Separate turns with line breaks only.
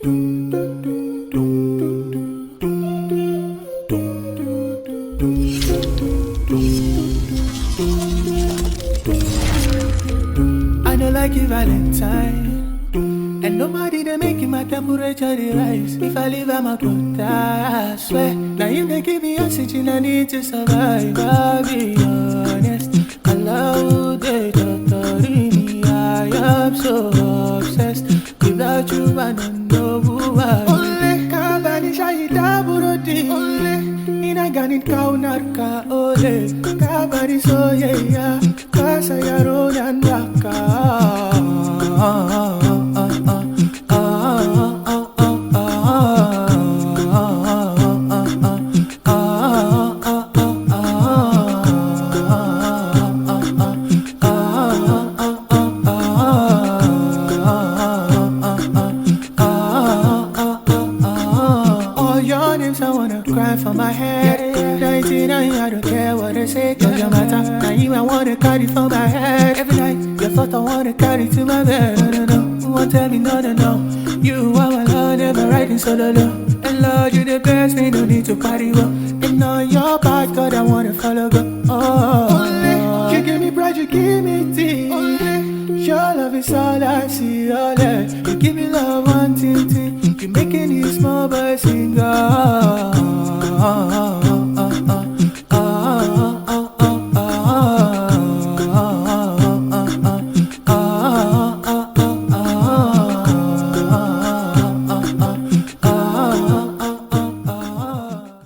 I don't like you Valentine, and nobody they making my temperature rise. If I leave, I'm a good die, I swear. Now you they give me oxygen, I need to survive. I'll be honest, I love the Totorini. I am so obsessed. Without you, I don't know who I am. Only kabani shahida burodi. Only inaganit kaunarka. Ole kabani so yeah. Kasa yaro dan baka. I wanna cry for my head. 99, I don't care what they say. Cause your matter, now you I wanna carry for my head. Every night, your thought I wanna carry to my bed. No, no, no, you won't tell me no, no, no. You are my Lord, never riding solo. And Lord, you the best, we don't need to party well. And on your path, God, I wanna follow go. Oh, only, you give me pride, you give me tea. Only, your love is all I see. Only, you give me love, one thing. You making these small boys sing. Oh.